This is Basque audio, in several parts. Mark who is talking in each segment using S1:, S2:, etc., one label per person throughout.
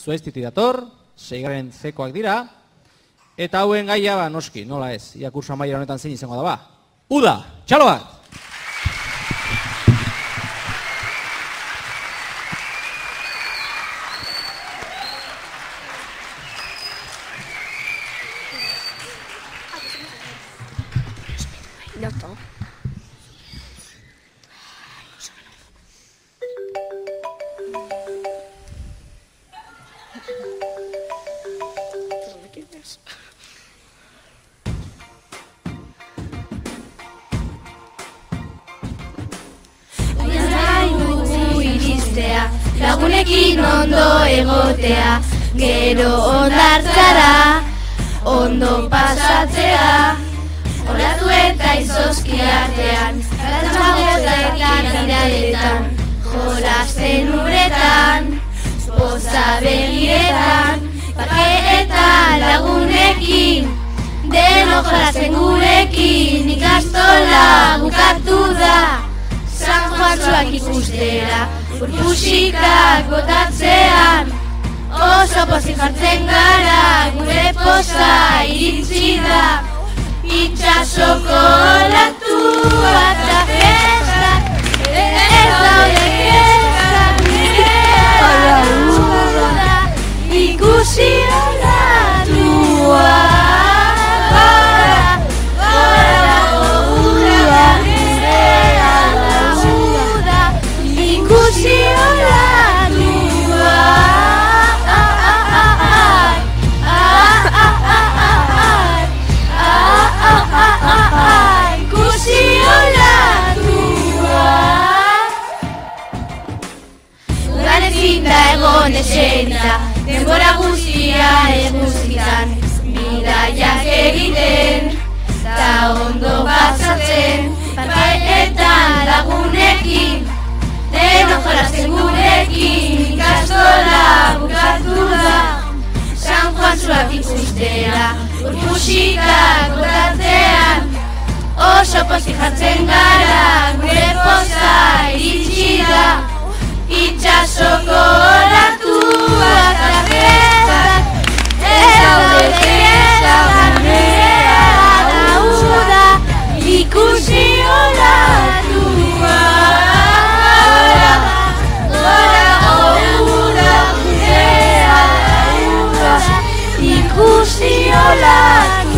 S1: Zuaiztitik dator, 6. zekoak dira, eta hauen gaia, noski, nola ez, ia kurso amaiera honetan zein izango da ba. Uda, txalo bat!
S2: Lagunekin ondo egotea, gero ondartzara, ondo pasatzea, olatu eta izozki artean, katzamagoetan iradetan, jolasten uretan, poza begiretan, pakeetan lagunekin, deno jolasten gurekin, ikastola bukatu da, San Juantxoak ikustera, Urpusikak botatzean, oso pozik jartzen gara, gure poza iritsi da. Itxasoko olatua eta festak, ez daude festak, nire olatua, ikusi olatua. Eserita, denbora guztia eguzkitan, bidaiak egiten, ta ondo pasatzen, parkeetan lagunekin, deno jolasten gurekin, ikastola bukatu da, San Juantxoak ikustera, urpusikak botatzean, oso pozik jartzen gara, gure poza iritsi da. Itxasoko olatua eta festak, ez daude festak, nire lauda, ikusi olatua. Gora gora nire lauda, ikusi olatua.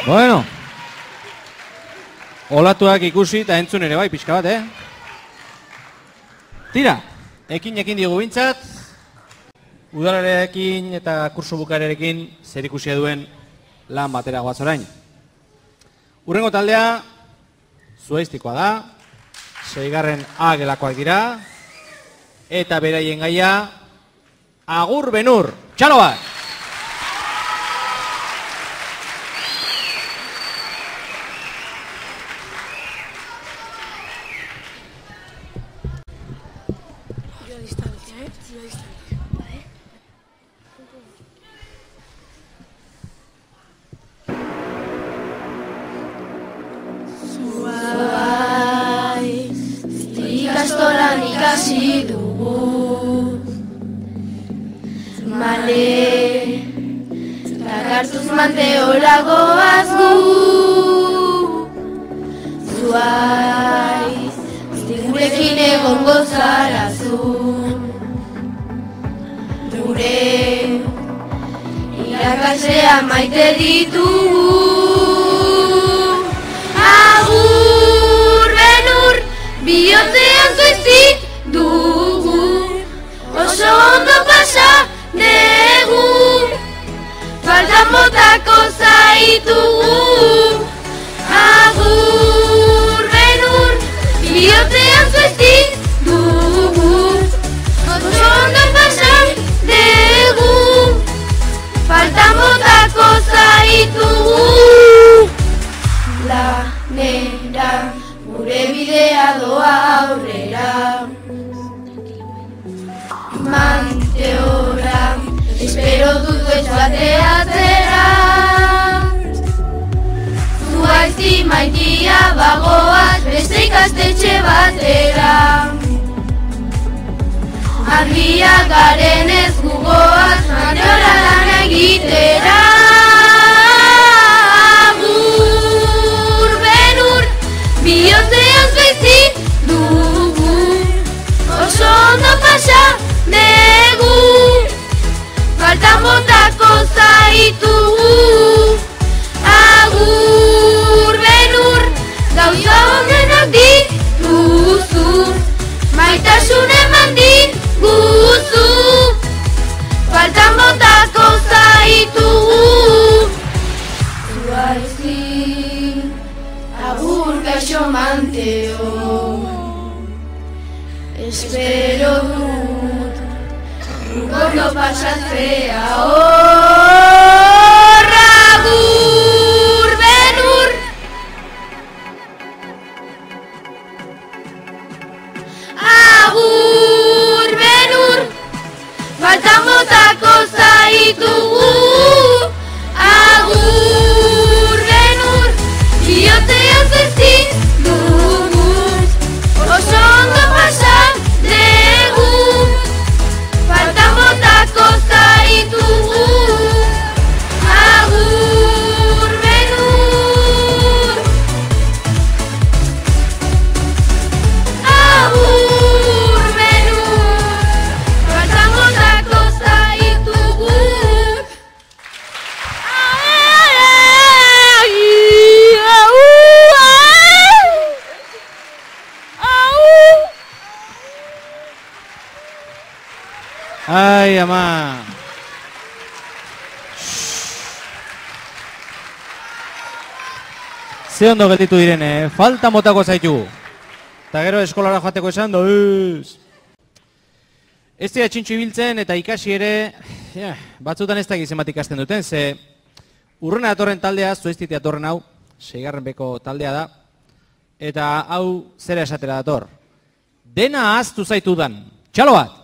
S1: Bueno, olatuak ikusi eta entzun ere bai, pixka bat, Tira, ekin diogu bintzat, udalarekin eta kurso bukarerekin zer ikusia duen lan batera goaz orain. Hurrengo taldea, Zuaiztikoa da, 6. A gelakoak dira, eta beraien gaia, Agur Benur, txalo bat!
S2: Ikastolan ikasi dugu Male Takartuz manteora goaz gu Zuaiz Gurekin egongo zara zu Gure Irakasea maite ditugu Agur benur Bihotzean zuiztik dugu Oso ondo pasa dugu Faltan botako zaitugu Agur benur Bihotzean zuiztik dugu Oso ondo pasa dugu Faltan botako zaitugu Lanera Gure bidea doa aurrera Manteora Espero dut ez bateatzera Zuaizti maitia bagoaz Beste ikastetxe batera Handiak garen ez gugoaz Manteora lan egitera Bihotzean zuiztik dugu Oso ondo pasa dugu Faltan botako zaitugu Agur benur Gauza honenak dituzu Maitasun eman diguzu Faltan botako zaitugu Zuaizkin Agur gaixo manteo Espero dut Gondo pasatzea hor Agur benur Agur benur Faltan botako zaitugu Agur benur Bihotzean zuiztik dugu Oso ondo pasa dugu Faltan botako zaitugu Agur benur Agur benur Faltan botako zaitugu
S1: Ai, ama. Ze ondo gelditu direne, falta motako zaitu. Eta gero eskolara joateko esan doz. Ez dira txintxu ibiltzen eta ikasi ere, batzutan ez dakiz zenbat ikasten duten, ze urrena datorren taldea, Zuaiztitik datorren hau, 6. beko taldea da, eta hau zera esatera dator. Dena ahaztu zaitu dan. Txalo bat!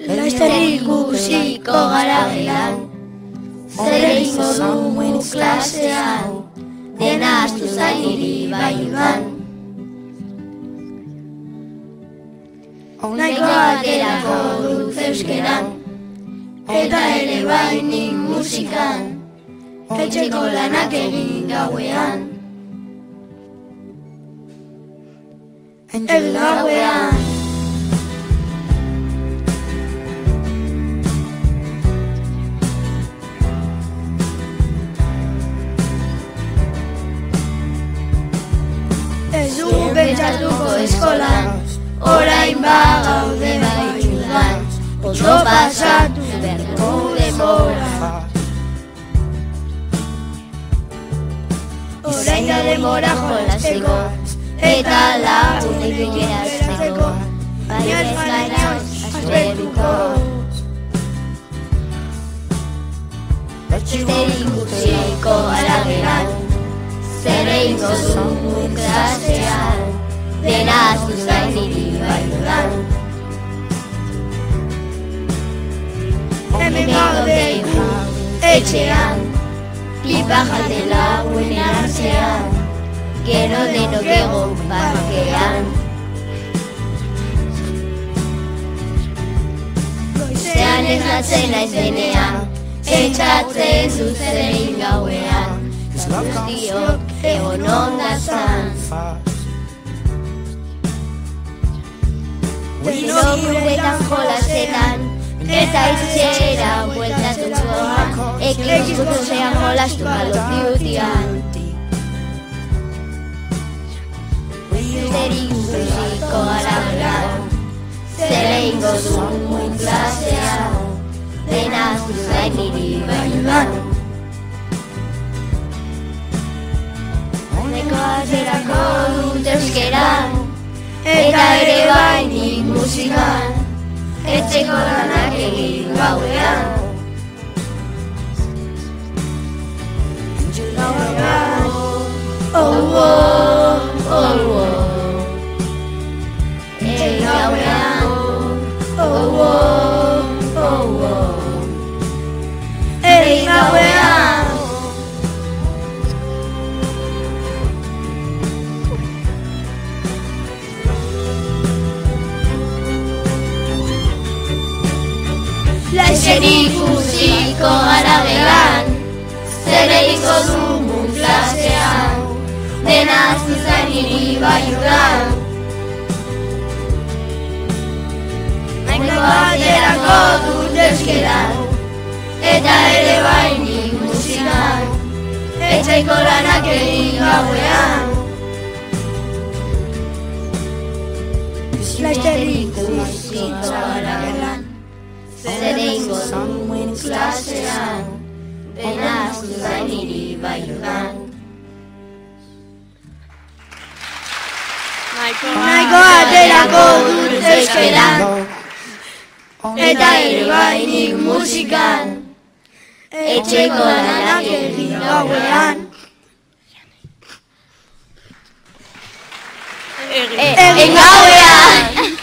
S2: Laster ikusiko gara gelan, zer egingo dugu klasean, dena ahaztu zainiri baiban. Nahiko aterako dut euskeran, eta ere bainik musikan, etxeko lanak egin gauean. Gauean. eskolan, orain bagaude baiudan, ondo pasatu berko denbora. Orain da denbora jolasteko, eta lagunek gerazteko, baina ez gara aspertuko. Zer ikusiko arageran, zer egingo dugu klasean, dena zuzain niri baiudan. Hemen gaude etxean, pipa jaten laguen artean, gero denok egon parkean. Goizean ez natzen naiz denean, pentsatzen zuzen gauean, guztiok egon ondazan. Denok guretan jolasetan, eta izera bueltatzen zoan, ekizkutuzean jolastu Call of Duty-an. Zer ikusiko arageran, zer egingo dugun klasean, dena zuzain niri baiudan. Honeko aterako dut euskeran, eta ere bainik musikan, etxeko lanak egin gauean. Egin gauean. Egin gauean. Laixen ikusiko gara gelan, zer egingo dugun klasean, dena zuzain niri baiudan. Nahiko aterako dut euskeran, eta ere bainik musikan, etxeko lanak egin gauean. Laixen ikusiko gara gelan, zer egingo dugun klasean, dena zuzain niri baiudan. Nahiko aterako dut euskeran, eta ere bainik musikan, etxeko lanak egin gauean. Egin gauean!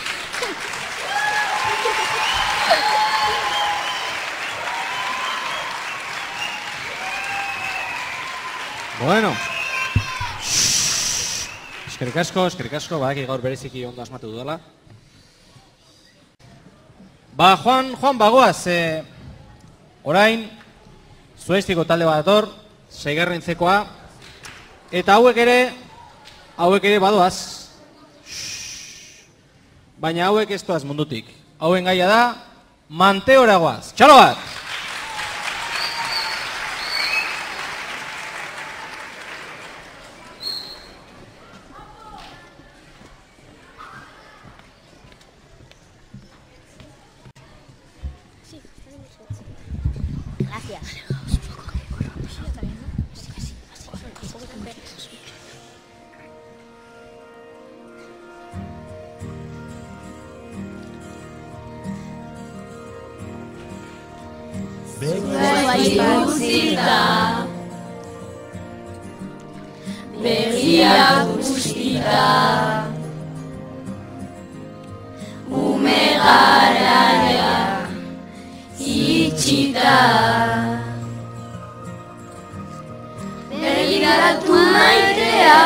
S1: Bueno, eskerrik asko, badaki gaur bereziki ondo asmatu dudala. Ba, Juan bagoaz, orain, Zuaiztiko talde bat dator, 6. zekoa, eta hauek ere badoaz. Baina hauek ez doaz mundutik. Hauen gaia da, Manteora goaz. Txalo bat!
S2: Berriak guztita, ume garaia itxita, begiratu maitea,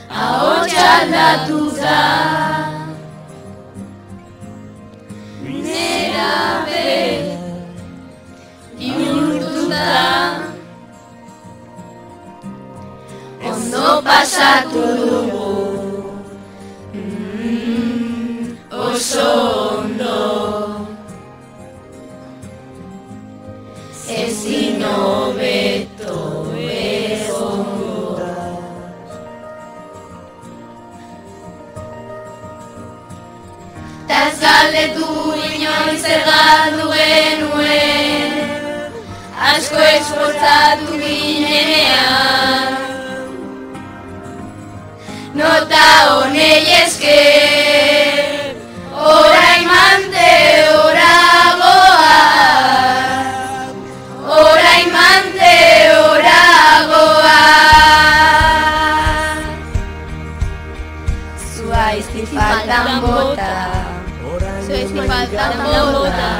S2: ahots aldatuta, nerabe bihurtuta, ondo pasatu dugu, oso ondo, ezin hobeto egongo. Ez galdetu inoiz zer galdu genuen, asko esfortzatu ginenean. Nota honei esker, orain mante oragoa, orain mante oragoa. Zuaizti faltan bota, zuaizti faltan bota,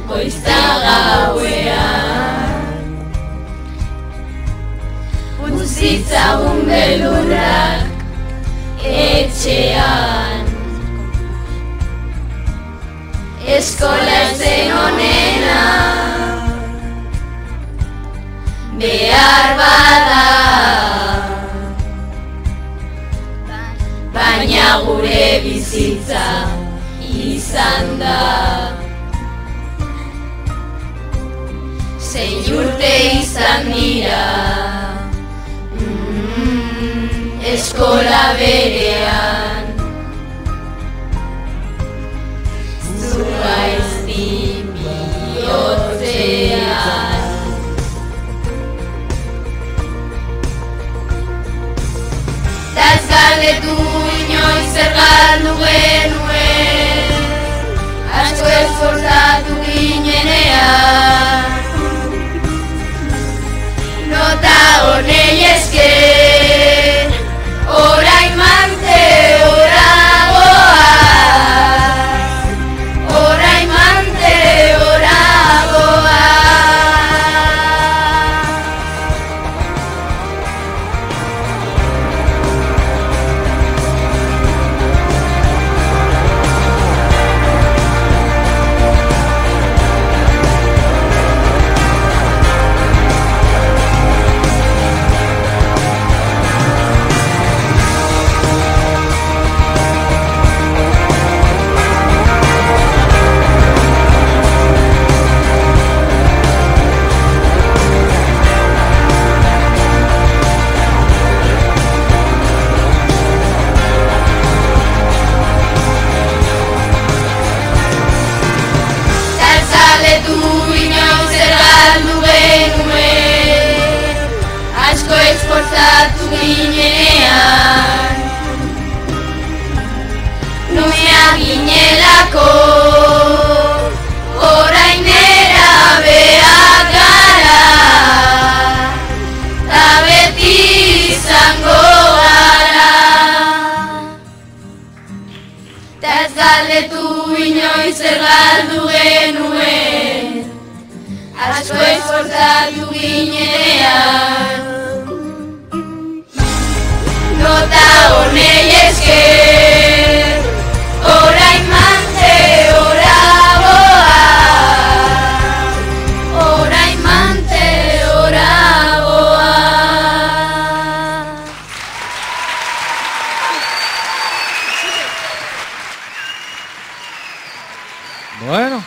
S2: goizta gauean, utzitzagun belurrak etxean. Eskola zen onena, behar bada, baina gure bizitza izan da. 6 urte izan dira, eskola berean. Zuaizti bihotzean. Ez galdetu inoiz zer galdu genuen, asko esforzatu ginenean. Nota honei esker, orain mante oragoa, orain mante oragoa. Asko esforzatu ginenean, numea ginelako, orain nerabeak gara, ta beti izango gara. Ta ez galdetu inoiz zer galdu genuen, asko esforzatu ginenean. Nota honei esker, orain mante oragoa, orain mante oragoa.
S1: Bueno.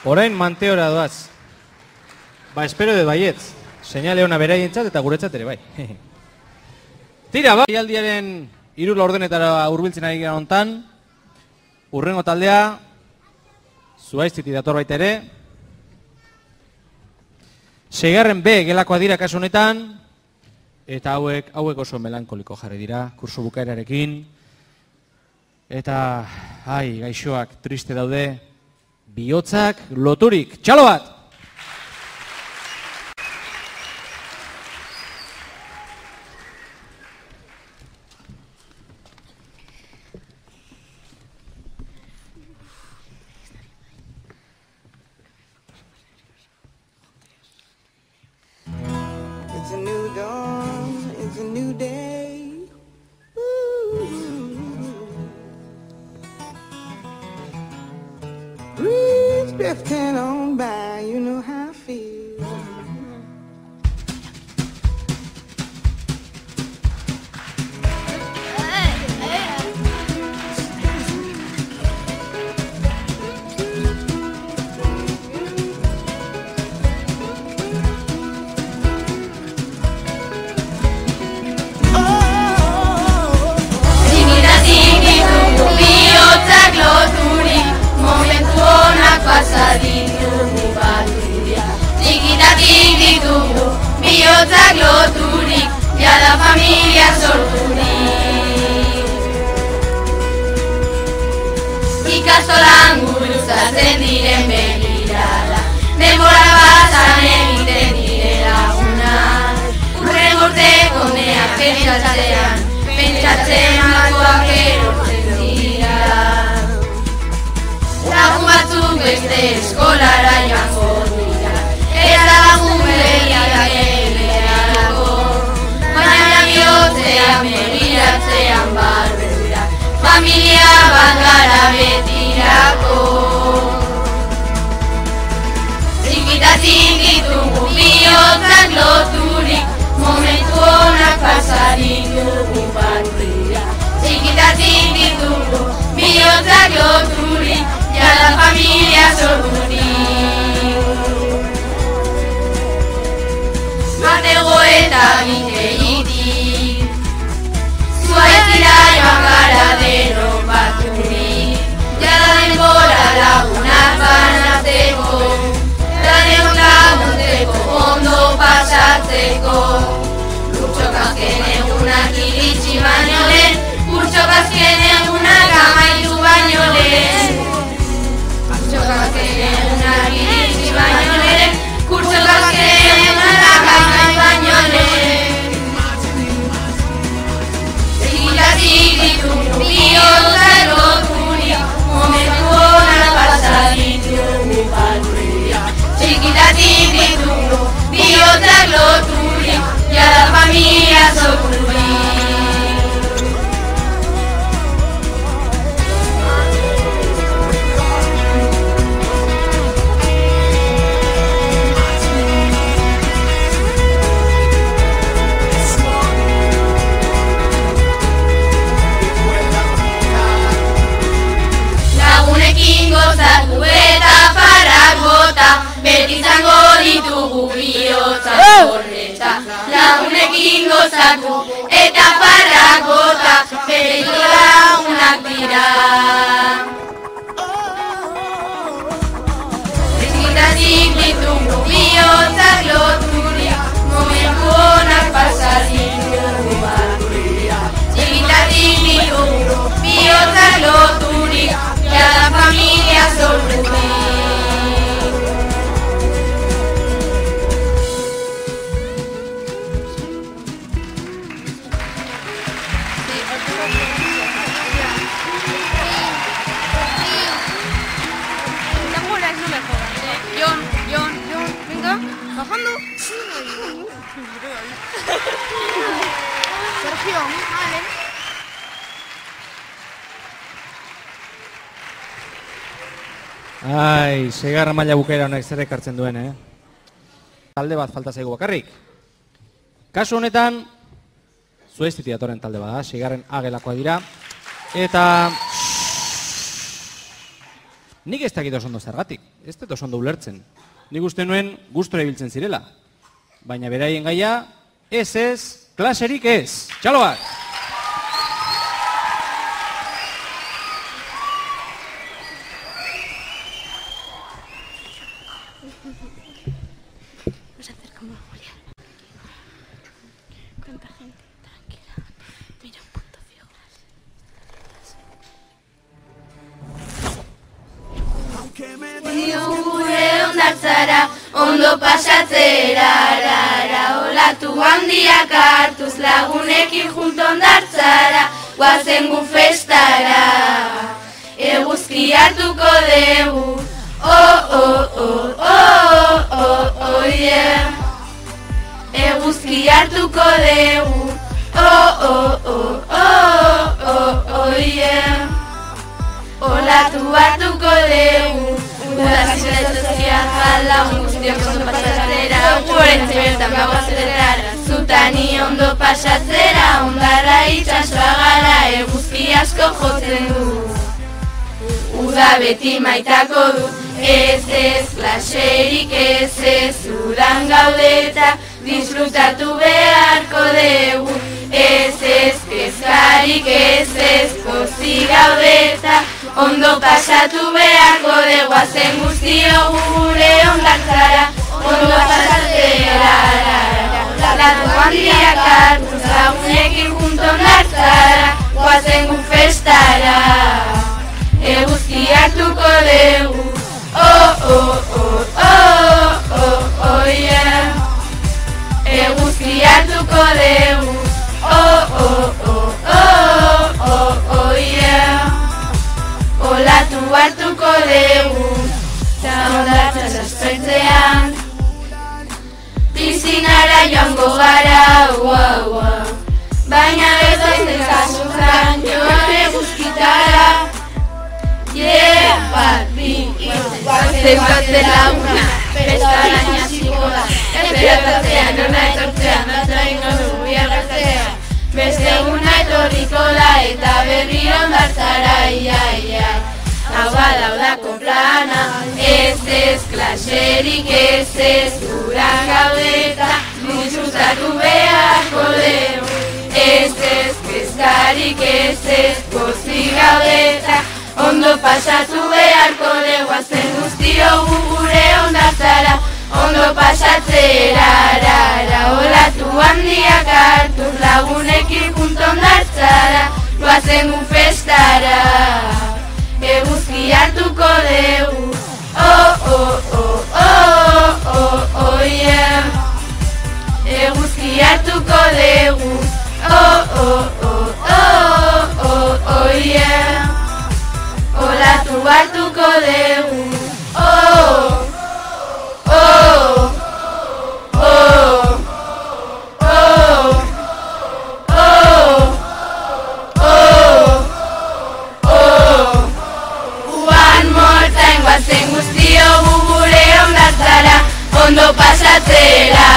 S1: Orain manteora doaz. Ba, espero de baietz. Seinale ona beraientzat eta guretzat ere bai. Tira, ba, jaialdiaren 3 laurdenetara hurbiltzen ari gara hontan. Hurrengo taldea Zuaiztiti dator baita ere. 6. B gelakoa dira kasu honetan eta hauek oso melankoliko jarri dira kurso bukaerarekin. Eta gaixoak triste daude. Bihotzak loturik. Txalo bat!
S3: It's a new dawn, it's a new day. Breeze drifting on by you.
S2: pasa ditugu patrulla. Txikitatik ditugu bihotzak loturik, jada familia sorturik. Ikastolan guruzatzen diren begirada, denbora pasan egiten dire lagunak. Urren urteko neak pentsatzen bakoak erortzen dira. Lagun batzuk beste eskolara joango dira, eta lagun begiak eleako, baina bihotzean begiratzean barbera, familia bat gara betirako. Txikitatik ditugu bihotzak loturik, momentu honak pasa ditugu patrulla. Txikitatik ditugu bihotzak loturik, jada familia sorturik. Batego eta bitegitik, zuaitzira joan gara denok patrurik, jada denbora lagunak banatzeko, denok laguntzeko, ondo pasatzeko. Kurtsok azken egunak iritsi baino lehen, kurtsok azken egunak amaitu baino lehen. Kurtsok azken egunak iritsi baino lehen, kurtsok azken egunak amaitu baino lehen. Txikitatik ditugu bihotzak loturik, momentu honak pasa ditugu patrulla. Txikitatik ditugu bihotzak loturik, jada familia sorturik. Lagunekin gozatu eta farrak bota, beti izango ditugu bihotzak horreta. Lagunekin gozatu eta farrak bota, beti lagunak dira. Txikitatik ditugu bihotzak loturik, momentu honak pasa ditugu patrulla. Txikitatik ditugu bihotzak loturik, jada familia sorturik.
S4: Bajando. Sergio, vale.
S1: Ai, seigarren maila bukaera honek zer ekartzen duen, Talde bat falta zaigu bakarrik. Kasu honetan, Zuaiztitik datorren talde bada, seigarren agelakoa dira. Eta nik ez dakit oso ondo zergatik, ez dut oso ondo ulertzen. Nik uste nuen gustora ibiltzen zirela. Baina beraien gaia, ez, klaserik ez. Txaloak!
S4: Vamos a hacer como Julia. Cuánta gente, tranquila. Mira un punto fijo.
S2: Gure ondartzara, ondo pasatzera, olatu handiak hartuz lagunekin junto ondartzara, guazen gu festara, eguzki hartuko dugu, yeah. Eguzki hartuko dugu, yeah. Olatu hartuko dugu, udazizlezoziak jalaun guztiak ondo pasatzera, guretzen bertan bagoazeletara, zutani ondo pasatzera, ondarra itxasoa gara, eguzki asko jotzen du. Uda beti maitako du, ez, klaserik ez, udan gaudeta, disfrutatu beharko dugu, ez, kezkarik ez pozik gaudeta, ondo pasatu beharko deguazen guztio gure ondartzara, ondo pasatzera, latu handiak hartuz lagunekin junto ondartzara, guazen gu festara, eguzki hartuko dugu, yeah. Eguzki hartuko dugu, yeah. Olatu hartuko dugu, eta ondartza zaspertzean, piszinara joango gara, baina ez daiten kasuran joan eguzkitara. Bat, bi, zegoatzen laguna, festaren hasiko da, esperatzean, ona etortzean, datza ingo dugu biarratzean, beste eguna etorriko da, eta berriro ondartzara, ia. Hau badaudako plana, ez klaserik ez duran gaudeta, disfrutatu beharko dugu, ez kezkarik ez pozik gaudeta, ondo pasatu beharko deguazen guztio gure ondartzara, ondo pasatzera, olatu handiak hartuz lagunekin junto ondartzara, guazen gu festara, eguzki hartuko dugu, yeah. Eguzki hartuko dugu, yeah. Olatu hartuko dugu, One more time, guazen guztio gure ondartzara, ondo pasatzera,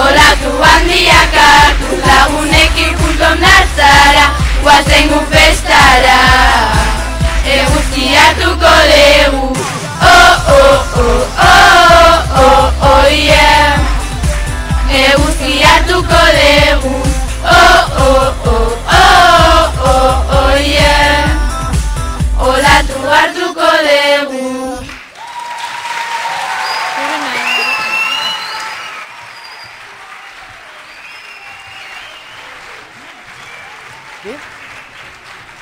S2: olatu handiak hartu lagunekin junto ondartzara, guazen gu festara. Eguzki hartuko dugu, yeah. Eguzki hartuko dugu, yeah. Olatu hartuko dugu.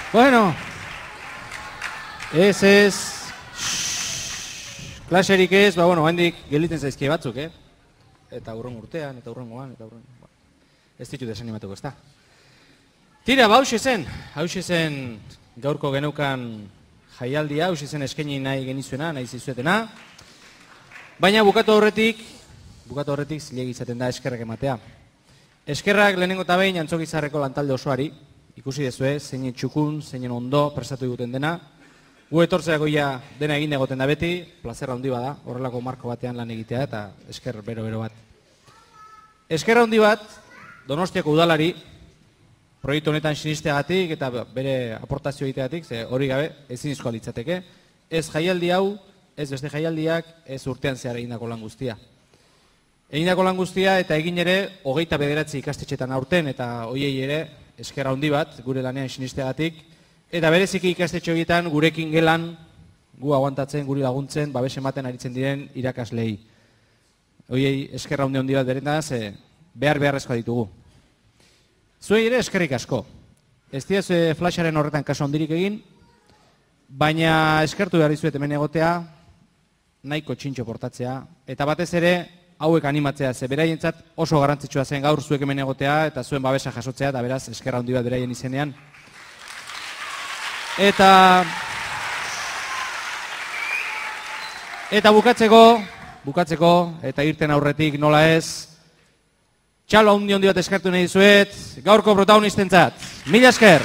S1: Bueno, ez, klaserik ez, handik gelditzen zaizkie batzuk, Eta hurren urtean, eta hurrengoan, ez ditut desanimatuko, ez da. Tira, hauxe zen gaurko geneukan jaialdia, hauxe zen eskaini nahi genizuena, nahi zizuetena. Baina bukatu horretik zilegi izaten da eskerrak ematea. Eskerrak lehenengo eta behin Antzokizarreko lantalde osoari, ikusi dezue, zeinen txukun, zeinen ondo prestatu egiten dena. Gu etortzeako dena egin egoten da beti, plazerra handi bada, horrelako marko batean lan egitea eta esker bero bat. Eskerra handi bat, Donostiako udalari, proiektu honetan sinisteagatik eta bere aportazio egiteagatik, ze hori gabe ezin izkoa litzateke, ez jaialdi hau, ez beste jaialdiak, ez urtean zehar egindako lan guztia. Egindako lan guztia eta egin ere 29 ikastetxetan aurten eta hoiei ere eskerra handi bat, gure lanean sinisteagatik, eta bereziki ikastetxo egiten gurekin gelan, gu aguantatzen, guri laguntzen, babes ematen aritzen diren irakaslei. Hoiei eskerra handi bat beretan, ze beharrezkoa ditugu. Zuei ere eskerrik asko. Ez diaz flasharen horretan kaso handirik egin, baina eskertu behar dizuet hemen egotea, nahiko txintxo portatzea, eta batez ere hauek animatzea, ze beraientzat oso garrantzitsua zen gaur zuek hemen egotea, eta zuen babesa jasotzea, eta beraz eskerra handi bat beraien izenean. Eta bukatzeko, eta irten aurretik nola ez, txalo handi bat eskertu nahi dizuet, gaurko protagonistentzat. Mila esker!